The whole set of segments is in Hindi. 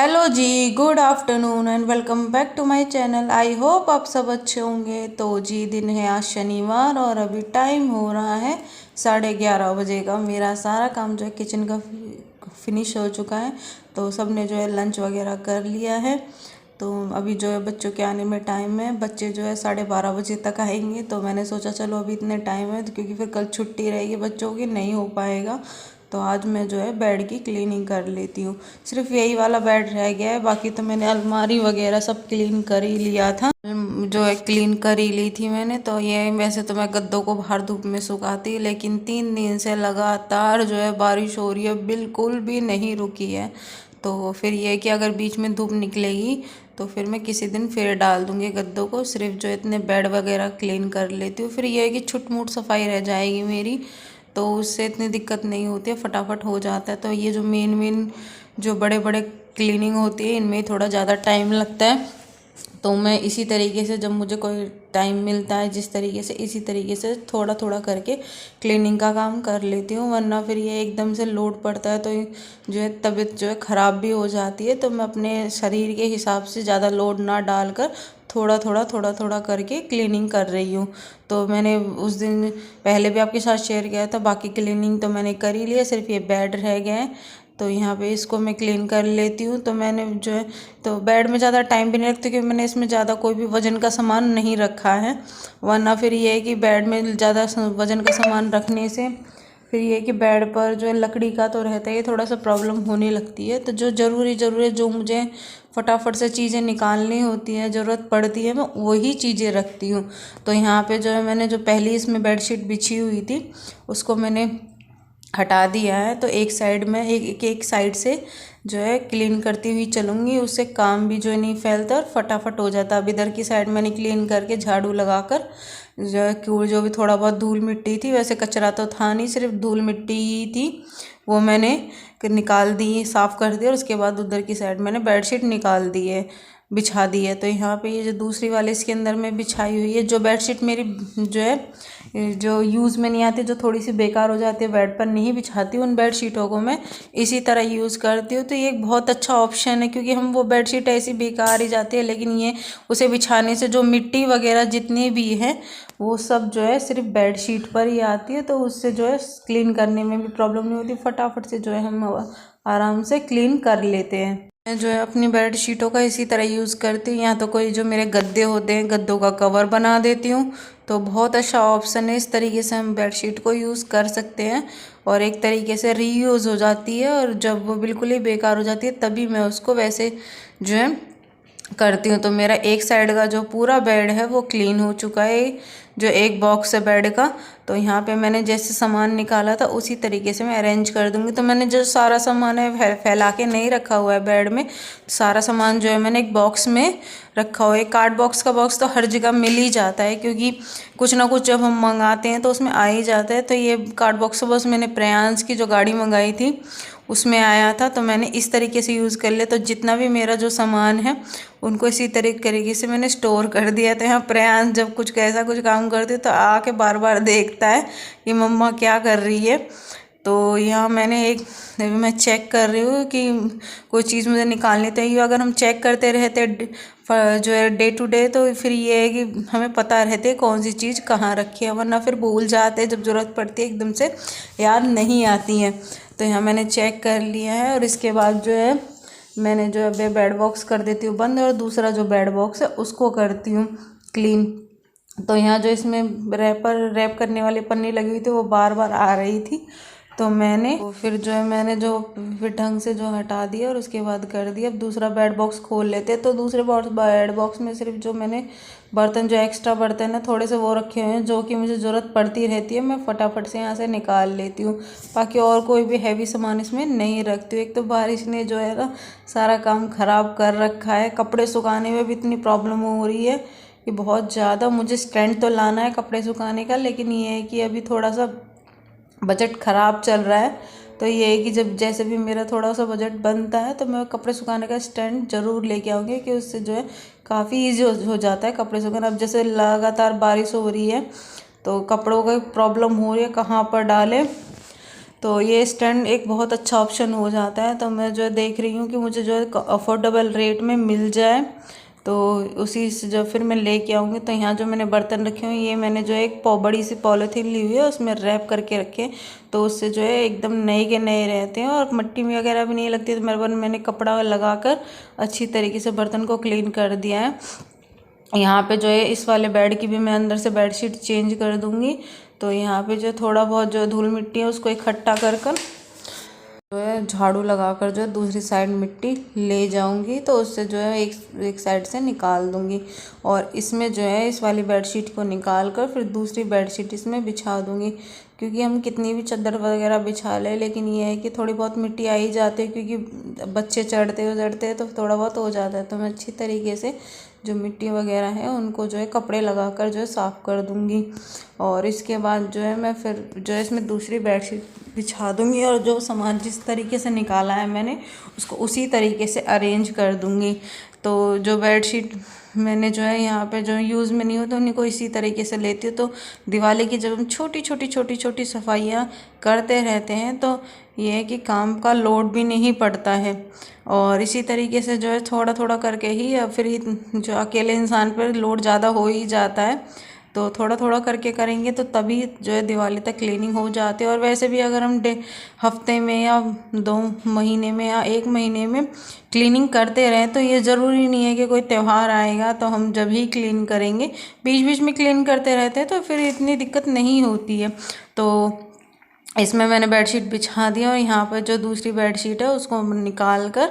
हेलो जी, good afternoon and welcome back to my channel. I hope आप सब अच्छे होंगे। तो जी, दिन है आज शनिवार और अभी टाइम हो रहा है 11:30 बजे का। मेरा सारा काम जो है किचन का फिनिश हो चुका है। तो सब ने जो है लंच वगैरह कर लिया है। तो अभी जो है बच्चों के आने में टाइम है। बच्चे जो है 12:30 बजे तक आएंगे। तो मैंने सोचा चलो अभी इतने टाइम है, तो क्योंकि फिर कल छुट्टी रहेगी बच्चों की, नहीं हो पाएगा। तो आज मैं जो है बेड की क्लीनिंग कर लेती हूँ। सिर्फ यही वाला बेड रह गया है, बाकी तो मैंने अलमारी वगैरह सब क्लीन कर ही लिया था। जो है क्लीन कर ही ली थी मैंने। तो ये वैसे तो मैं गद्दों को बाहर धूप में सुखाती, लेकिन 3 दिन से लगातार जो है बारिश हो रही है, बिल्कुल भी नहीं रुकी है। तो फिर ये है कि अगर बीच में धूप निकलेगी तो फिर मैं किसी दिन फिर डाल दूँगी गद्दों को। सिर्फ जो इतने बेड वगैरह क्लीन कर लेती हूँ, फिर ये है कि छुट-मुट सफाई रह जाएगी मेरी, तो उससे इतनी दिक्कत नहीं होती है, फटाफट हो जाता है। तो ये जो मेन जो बड़े बड़े क्लीनिंग होती है, इनमें थोड़ा ज़्यादा टाइम लगता है। तो मैं इसी तरीके से, जब मुझे कोई टाइम मिलता है जिस तरीके से, इसी तरीके से थोड़ा थोड़ा करके क्लीनिंग का काम कर लेती हूँ। वरना फिर ये एकदम से लोड पड़ता है तो जो है तबीयत जो है ख़राब भी हो जाती है। तो मैं अपने शरीर के हिसाब से ज़्यादा लोड ना डालकर थोड़ा थोड़ा करके क्लीनिंग कर रही हूँ। तो मैंने उस दिन पहले भी आपके साथ शेयर किया था, बाकी क्लीनिंग तो मैंने कर ही लिया, सिर्फ ये बेड रह गए हैं। तो यहाँ पे इसको मैं क्लीन कर लेती हूँ। तो मैंने जो है, तो बेड में ज़्यादा टाइम भी नहीं रखती, क्योंकि मैंने इसमें ज़्यादा कोई भी वज़न का सामान नहीं रखा है। वरना फिर ये है कि बेड में ज़्यादा वज़न का सामान रखने से फिर ये है कि बेड पर जो है लकड़ी का तो रहता है, थोड़ा सा प्रॉब्लम होने लगती है। तो जो ज़रूरी जो मुझे फटाफट से चीज़ें निकालनी होती हैं, ज़रूरत पड़ती है, मैं वही चीज़ें रखती हूँ। तो यहाँ पे जो है मैंने जो पहली इसमें बेडशीट बिछी हुई थी उसको मैंने हटा दिया है। तो एक साइड में एक साइड से जो है क्लीन करती हुई चलूँगी, उससे काम भी जो है नहीं फैलता और फटाफट हो जाता। अब इधर की साइड मैंने क्लीन करके झाड़ू लगाकर जो भी थोड़ा बहुत धूल मिट्टी थी, वैसे कचरा तो था नहीं, सिर्फ धूल मिट्टी ही थी, वो मैंने निकाल दी, साफ़ कर दिया। और उसके बाद उधर की साइड मैंने बेडशीट निकाल दी है, बिछा दी है। तो यहाँ पे ये जो दूसरी वाले इसके अंदर में बिछाई हुई है, जो बेडशीट मेरी जो है जो यूज़ में नहीं आती, जो थोड़ी सी बेकार हो जाती है, बेड पर नहीं बिछाती, उन बेडशीटों को मैं इसी तरह यूज़ करती हूँ। तो ये एक बहुत अच्छा ऑप्शन है, क्योंकि हम वो बेडशीट ऐसी बेकार ही जाती है, लेकिन ये उसे बिछाने से जो मिट्टी वगैरह जितनी भी है वो सब जो है सिर्फ बेडशीट पर ही आती है। तो उससे जो है क्लीन करने में भी प्रॉब्लम नहीं होती, फटाफट से जो है हम आराम से क्लीन कर लेते हैं। मैं जो है अपनी बेड शीटों का इसी तरह यूज़ करती हूँ। या तो कोई जो मेरे गद्दे होते हैं, गद्दों का कवर बना देती हूँ। तो बहुत अच्छा ऑप्शन है, इस तरीके से हम बेड शीट को यूज़ कर सकते हैं और एक तरीके से रीयूज़ हो जाती है। और जब वो बिल्कुल ही बेकार हो जाती है तभी मैं उसको वैसे जो है करती हूँ। तो मेरा एक साइड का जो पूरा बेड है वो क्लीन हो चुका है, जो एक बॉक्स है बेड का। तो यहाँ पे मैंने जैसे सामान निकाला था उसी तरीके से मैं अरेंज कर दूँगी। तो मैंने जो सारा सामान है फैला के नहीं रखा हुआ है बेड में, सारा सामान जो है मैंने एक बॉक्स में रखा हुआ है। कार्ड बॉक्स का बॉक्स तो हर जगह मिल ही जाता है, क्योंकि कुछ ना कुछ जब हम मंगाते हैं तो उसमें आ ही जाता है। तो ये कार्ड बॉक्स का बॉक्स मैंने प्रयांस की जो गाड़ी मंगाई थी उसमें आया था, तो मैंने इस तरीके से यूज़ कर लिया। तो जितना भी मेरा जो सामान है उनको इसी तरीके से मैंने स्टोर कर दिया। तो यहाँ प्रयांस जब कुछ ऐसा कुछ काम करती तो आके बार बार देखता है कि मम्मा क्या कर रही है। तो यहाँ मैं चेक कर रही हूँ कि कोई चीज़ मुझे निकालनी चाहिए। अगर हम चेक करते रहते जो है डे टू डे, तो फिर ये है कि हमें पता रहते है कौन सी चीज़ कहाँ रखी है, वरना फिर भूल जाते हैं, जब ज़रूरत पड़ती है एकदम से याद नहीं आती है। तो यहाँ मैंने चेक कर लिया है और इसके बाद जो है मैंने जो है बेड बॉक्स कर देती हूँ बंद, और दूसरा जो बेड बॉक्स है उसको करती हूँ क्लीन। तो यहाँ जो इसमें रैप करने वाली पन्नी लगी हुई थी वो बार बार आ रही थी, तो फिर जो है मैंने जो फिर ढंग से जो हटा दिया और उसके बाद कर दिया। अब दूसरा बेड बॉक्स खोल लेते। तो दूसरे बेड बॉक्स में सिर्फ जो मैंने बर्तन, जो एक्स्ट्रा बर्तन है थोड़े से, वो रखे हुए हैं, जो कि मुझे ज़रूरत पड़ती रहती है, मैं फटाफट से यहाँ से निकाल लेती हूँ। बाकी और कोई भी हैवी सामान इसमें नहीं रखती हूँ। एक तो बारिश ने जो है ना सारा काम ख़राब कर रखा है, कपड़े सुखाने में भी इतनी प्रॉब्लम हो रही है कि बहुत ज़्यादा। मुझे स्टैंड तो लाना है कपड़े सुखाने का, लेकिन ये है कि अभी थोड़ा सा बजट ख़राब चल रहा है। तो ये है कि जब जैसे भी मेरा थोड़ा सा बजट बनता है तो मैं कपड़े सुखाने का स्टैंड ज़रूर लेके आऊँगी, कि उससे जो है काफ़ी ईजी हो जाता है कपड़े सुखाना। अब जैसे लगातार बारिश हो रही है तो कपड़ों का प्रॉब्लम हो रही है, कहाँ पर डालें। तो ये स्टैंड एक बहुत अच्छा ऑप्शन हो जाता है। तो मैं जो देख रही हूँ कि मुझे जो है अफोर्डेबल रेट में मिल जाए, तो उसी से जो फिर मैं लेके आऊँगी। तो यहाँ जो मैंने बर्तन रखे हुए, ये मैंने जो एक बड़ी सी पॉलीथीन ली हुई है, उसमें रैप करके रखे, तो उससे जो है एकदम नए के नए रहते हैं और मिट्टी वगैरह भी नहीं लगती। तो मैंने कपड़ा लगाकर अच्छी तरीके से बर्तन को क्लीन कर दिया है। यहाँ पे जो है इस वाले बेड की भी मैं अंदर से बेडशीट चेंज कर दूँगी। तो यहाँ पे जो थोड़ा बहुत जो धूल मिट्टी है उसको इकट्ठा कर जो है झाड़ू लगाकर जो है दूसरी साइड मिट्टी ले जाऊंगी, तो उससे जो है एक साइड से निकाल दूंगी। और इसमें जो है इस वाली बेडशीट को निकाल कर फिर दूसरी बेडशीट इसमें बिछा दूंगी, क्योंकि हम कितनी भी चादर वगैरह बिछा लें, लेकिन ये है कि थोड़ी बहुत मिट्टी आ ही जाती है, क्योंकि बच्चे चढ़ते हैं तो थोड़ा बहुत हो जाता है। तो मैं अच्छी तरीके से जो मिट्टी वगैरह है उनको जो है कपड़े लगाकर जो है साफ़ कर दूंगी। और इसके बाद जो है मैं फिर जो है इसमें दूसरी बेडशीट बिछा दूंगी, और जो सामान जिस तरीके से निकाला है मैंने उसको उसी तरीके से अरेंज कर दूंगी। तो जो बेडशीट मैंने जो है यहाँ पे जो यूज़ में नहीं हो, तो उन्हीं को इसी तरीके से लेती हूँ। तो दिवाली की जब हम छोटी छोटी सफाइयाँ करते रहते हैं, तो ये है कि काम का लोड भी नहीं पड़ता है। और इसी तरीके से जो है थोड़ा थोड़ा करके ही, या फिर जो अकेले इंसान पर लोड ज़्यादा हो ही जाता है, तो थोड़ा थोड़ा करके करेंगे तो तभी जो है दिवाली तक क्लीनिंग हो जाती है। और वैसे भी अगर हम हफ्ते में या 2 महीने में या 1 महीने में क्लीनिंग करते रहें, तो ये ज़रूरी नहीं है कि कोई त्यौहार आएगा तो हम जब ही क्लीन करेंगे, बीच बीच में क्लीन करते रहते हैं तो फिर इतनी दिक्कत नहीं होती है। तो इसमें मैंने बेडशीट बिछा दिया, और यहाँ पर जो दूसरी बेडशीट है उसको निकाल कर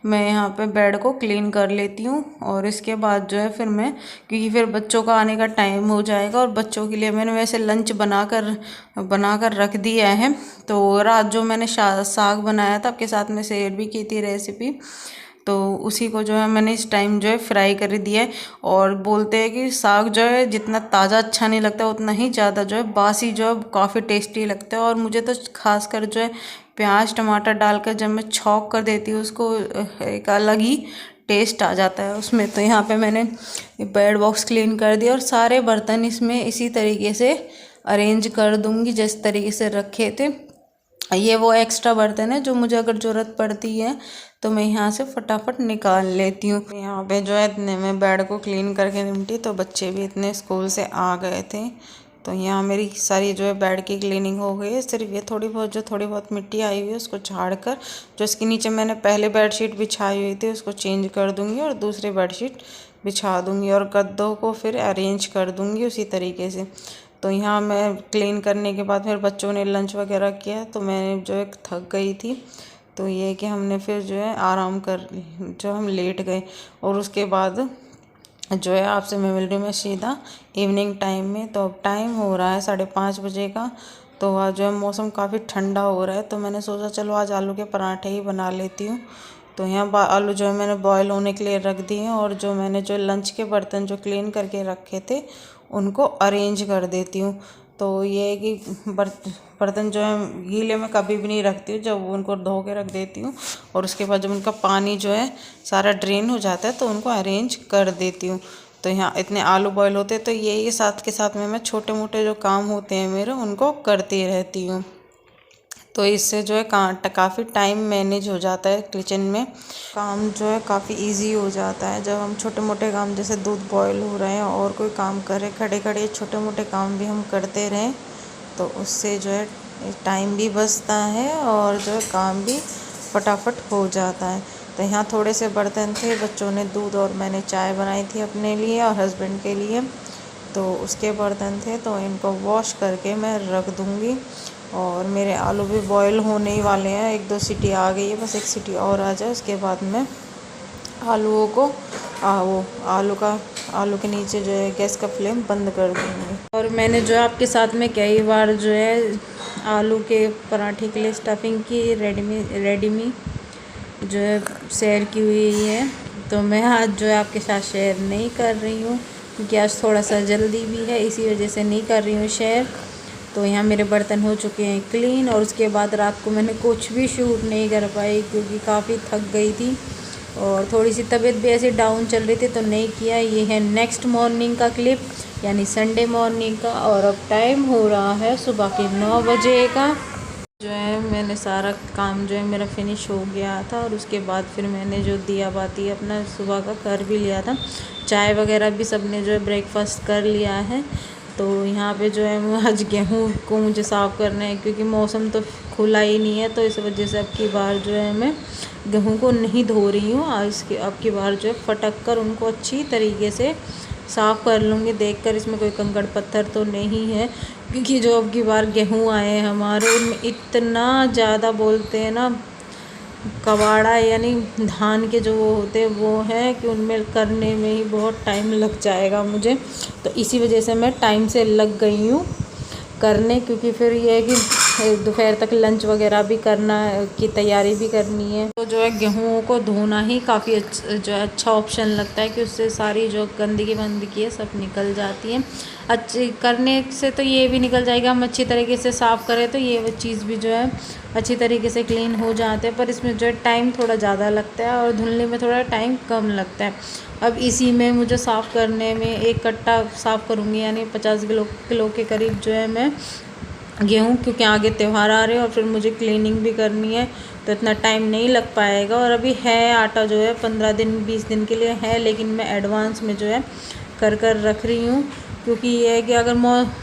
मैं यहाँ पे बेड को क्लीन कर लेती हूँ। और इसके बाद जो है फिर मैं, क्योंकि फिर बच्चों का आने का टाइम हो जाएगा, और बच्चों के लिए मैंने वैसे लंच बनाकर रख दिया है। तो रात जो मैंने साग बनाया था, आपके साथ में शेयर भी की थी रेसिपी, तो उसी को जो है मैंने इस टाइम जो है फ्राई कर दिया है। और बोलते हैं कि साग जो है जितना ताज़ा अच्छा नहीं लगता, उतना ही ज़्यादा जो है बासी जो है काफ़ी टेस्टी लगता है। और मुझे तो खासकर जो है प्याज टमाटर डालकर जब मैं छौंक कर देती हूँ उसको, एक अलग ही टेस्ट आ जाता है उसमें। तो यहाँ पे मैंने बेड बॉक्स क्लीन कर दिया, और सारे बर्तन इसमें इसी तरीके से अरेंज कर दूँगी जिस तरीके से रखे थे। ये वो एक्स्ट्रा बर्तन है जो मुझे अगर ज़रूरत पड़ती है तो मैं यहाँ से फटाफट निकाल लेती हूँ। यहाँ पे जो है इतने में बेड को क्लीन करके निपटी, तो बच्चे भी इतने स्कूल से आ गए थे, तो यहाँ मेरी सारी जो है बेड की क्लीनिंग हो गई है। सिर्फ ये थोड़ी बहुत मिट्टी आई हुई है उसको झाड़ कर, जो इसके नीचे मैंने पहले बेडशीट बिछाई हुई थी उसको चेंज कर दूँगी और दूसरी बेडशीट बिछा दूँगी, और गद्दों को फिर अरेंज कर दूँगी उसी तरीके से। तो यहाँ मैं क्लीन करने के बाद फिर बच्चों ने लंच वगैरह किया, तो मैं जो है थक गई थी, तो ये कि हमने फिर जो है आराम कर जो हम लेट गए। और उसके बाद जो है आपसे मैं मिल रही हूँ सीधा इवनिंग टाइम में। तो अब टाइम हो रहा है 5:30 बजे का। तो आज जो है मौसम काफ़ी ठंडा हो रहा है, तो मैंने सोचा चलो आज आलू के पराठे ही बना लेती हूँ। तो यहाँ आलू जो है मैंने बॉयल होने के लिए रख दिए हैं, और जो मैंने जो लंच के बर्तन जो क्लीन करके रखे थे उनको अरेंज कर देती हूँ। तो ये है कि बर्तन जो है गीले में कभी भी नहीं रखती हूँ, जब उनको धो के रख देती हूँ, और उसके बाद जब उनका पानी जो है सारा ड्रेन हो जाता है तो उनको अरेंज कर देती हूँ। तो यहाँ इतने आलू बॉयल होते हैं, तो ये साथ के साथ में मैं छोटे मोटे जो काम होते हैं मेरे उनको करती रहती हूँ। तो इससे जो है काफ़ी टाइम मैनेज हो जाता है, किचन में काम जो है काफ़ी इजी हो जाता है। जब हम छोटे मोटे काम जैसे दूध बॉयल हो रहे हैं और कोई काम कर रहे खड़े खड़े छोटे मोटे काम भी हम करते रहें, तो उससे जो है टाइम भी बचता है और जो है काम भी फटाफट हो जाता है। तो यहाँ थोड़े से बर्तन थे, बच्चों ने दूध और मैंने चाय बनाई थी अपने लिए और हस्बैंड के लिए, तो उसके बर्तन थे, तो इनको वॉश करके मैं रख दूँगी। और मेरे आलू भी बॉयल होने ही वाले हैं, 1-2 सीटी आ गई है, बस 1 सीटी और आ जाए उसके बाद मैं आलूओं को आलू के नीचे जो है गैस का फ्लेम बंद कर दूँगी। और मैंने जो आपके साथ में कई बार जो है आलू के पराठे के लिए स्टफिंग की रेडीमी जो है शेयर की हुई है, तो मैं आज जो है आपके साथ शेयर नहीं कर रही हूँ, क्योंकि आज थोड़ा सा जल्दी भी है, इसी वजह से नहीं कर रही हूँ शेयर। तो यहाँ मेरे बर्तन हो चुके हैं क्लीन, और उसके बाद रात को मैंने कुछ भी शूट नहीं कर पाई क्योंकि काफ़ी थक गई थी और थोड़ी सी तबीयत भी ऐसे डाउन चल रही थी, तो नहीं किया। ये है नेक्स्ट मॉर्निंग का क्लिप, यानी संडे मॉर्निंग का, और अब टाइम हो रहा है सुबह के 9 बजे का। जो है मैंने सारा काम जो है मेरा फिनिश हो गया था, और उसके बाद फिर मैंने जो दिया बाती अपना सुबह का कर भी लिया था। चाय वगैरह भी सबने जो है ब्रेकफास्ट कर लिया है। तो यहाँ पे जो है आज गेहूँ को मुझे साफ़ करना है, क्योंकि मौसम तो खुला ही नहीं है, तो इस वजह से अब की बार जो है मैं गेहूँ को नहीं धो रही हूँ। और इसके अब की बार जो है फटक कर उनको अच्छी तरीके से साफ़ कर लूँगी, देखकर इसमें कोई कंकड़ पत्थर तो नहीं है। क्योंकि जो अब की बार गेहूँ आए हैं हमारे, उनमें इतना ज़्यादा बोलते हैं ना कबाड़ा, यानी धान के जो वो होते हैं वो हैं कि उनमें करने में ही बहुत टाइम लग जाएगा मुझे। तो इसी वजह से मैं टाइम से लग गई हूँ करने, क्योंकि फिर ये है कि दोपहर तक लंच वगैरह भी करना की तैयारी भी करनी है। तो जो है गेहूँ को धोना ही काफ़ी जो है अच्छा ऑप्शन लगता है, कि उससे सारी जो गंदगी वंदगी है सब निकल जाती है। अच्छी करने से तो ये भी निकल जाएगा, हम अच्छी तरीके से साफ़ करें तो ये चीज़ भी जो है अच्छी तरीके से क्लीन हो जाते हैं। पर इसमें जो है टाइम थोड़ा ज़्यादा लगता है और धुलने में थोड़ा टाइम कम लगता है। अब इसी में मुझे साफ़ करने में एक कट्टा साफ़ करूँगी, यानी 50 किलो के करीब जो है मैं गेहूँ, क्योंकि आगे त्यौहार आ रहे हैं और फिर मुझे क्लीनिंग भी करनी है, तो इतना टाइम नहीं लग पाएगा। और अभी है आटा जो है 15 दिन 20 दिन के लिए है, लेकिन मैं एडवांस में जो है कर रख रही हूँ, क्योंकि ये है कि अगर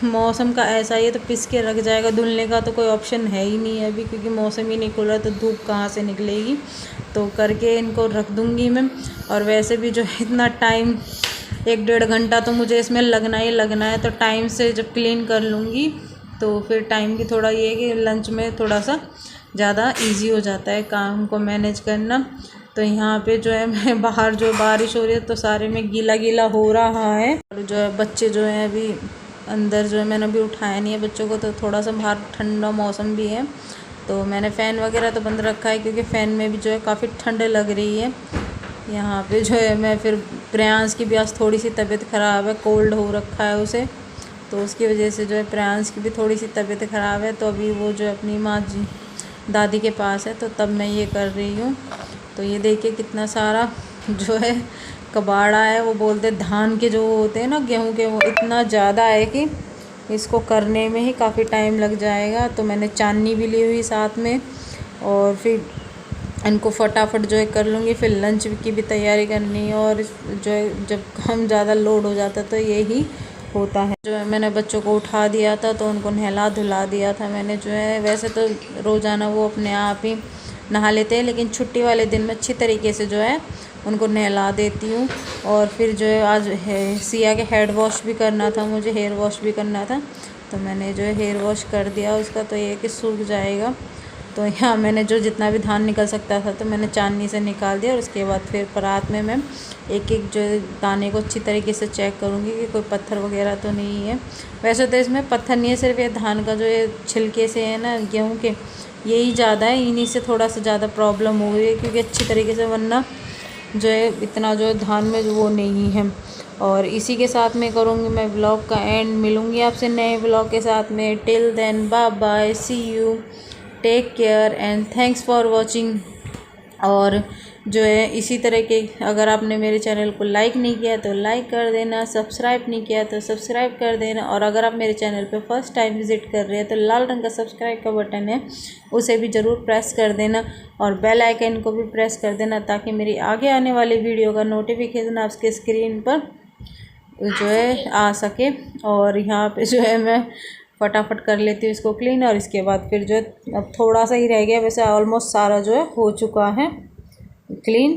मौसम का ऐसा ही है तो पिस के रख जाएगा। धुलने का तो कोई ऑप्शन है ही नहीं है अभी, क्योंकि मौसम ही नहीं खुल रहा, तो धूप कहाँ से निकलेगी। तो करके इनको रख दूँगी मैं। और वैसे भी जो है इतना टाइम 1-1.5 घंटा तो मुझे इसमें लगना ही लगना है, तो टाइम से जब क्लीन कर लूँगी तो फिर टाइम की थोड़ा ये है कि लंच में थोड़ा सा ज़्यादा इजी हो जाता है काम को मैनेज करना। तो यहाँ पे जो है मैं बाहर जो बारिश हो रही है तो सारे में गीला गीला हो रहा है। और जो है बच्चे जो हैं अभी अंदर, जो है मैंने अभी उठाया नहीं है बच्चों को, तो थोड़ा सा बाहर ठंडा मौसम भी है, तो मैंने फ़ैन वगैरह तो बंद रखा है, क्योंकि फ़ैन में भी जो है काफ़ी ठंड लग रही है। यहाँ पे जो है मैं फिर प्रियांश की भी आज थोड़ी सी तबीयत ख़राब है, कोल्ड हो रखा है उसे, तो उसकी वजह से जो है प्रियांश की भी थोड़ी सी तबीयत ख़राब है। तो अभी वो जो अपनी माँ जी दादी के पास है, तो तब मैं ये कर रही हूँ। तो ये देखिए कितना सारा जो है कबाड़ा है, वो बोलते धान के जो होते हैं ना गेहूँ के, वो इतना ज़्यादा है कि इसको करने में ही काफ़ी टाइम लग जाएगा। तो मैंने चांदनी भी ली हुई साथ में, और फिर इनको फटाफट जो है कर लूँगी। फिर लंच की भी तैयारी करनी है, और जो है जब काम ज़्यादा लोड हो जाता है तो यही होता है। जो है मैंने बच्चों को उठा दिया था, तो उनको नहला धुला दिया था मैंने। जो है वैसे तो रोज़ाना वो अपने आप ही नहा लेते हैं, लेकिन छुट्टी वाले दिन में अच्छी तरीके से जो है उनको नहला देती हूँ। और फिर जो है आज सिया के हेड वॉश भी करना था, मुझे हेयर वॉश भी करना था, तो मैंने जो है हेयर वॉश कर दिया उसका। तो ये कि सूख जाएगा। तो यहाँ मैंने जो जितना भी धान निकल सकता था तो मैंने चांदनी से निकाल दिया, और उसके बाद फिर परात में मैं एक एक जो दाने को अच्छी तरीके से चेक करूँगी कि कोई पत्थर वगैरह तो नहीं है। वैसे तो इसमें पत्थर नहीं है, सिर्फ ये धान का जो ये छिलके से है ना गेहूँ के, यही ज़्यादा है, इन्हीं से थोड़ा सा ज़्यादा प्रॉब्लम हो रही है, क्योंकि अच्छी तरीके से वरना जो है इतना जो है धान में वो नहीं है। और इसी के साथ में करूँगी मैं ब्लॉग का एंड। मिलूँगी आपसे नए ब्लॉग के साथ में। Till then bye bye, see you, take care and thanks for watching. और जो है इसी तरह के, अगर आपने मेरे चैनल को लाइक नहीं किया तो लाइक कर देना, सब्सक्राइब नहीं किया तो सब्सक्राइब कर देना, और अगर आप मेरे चैनल पे फर्स्ट टाइम विज़िट कर रहे हैं तो लाल रंग का सब्सक्राइब का बटन है, उसे भी ज़रूर प्रेस कर देना, और बेल आइकन को भी प्रेस कर देना, ताकि मेरी आगे आने वाली वीडियो का नोटिफिकेशन आपके स्क्रीन पर जो है आ सके। और यहाँ पे जो है मैं फटाफट कर लेती हूँ इसको क्लीन, और इसके बाद फिर जो है अब थोड़ा सा ही रह गया, वैसे ऑलमोस्ट सारा जो है हो चुका है क्लीन।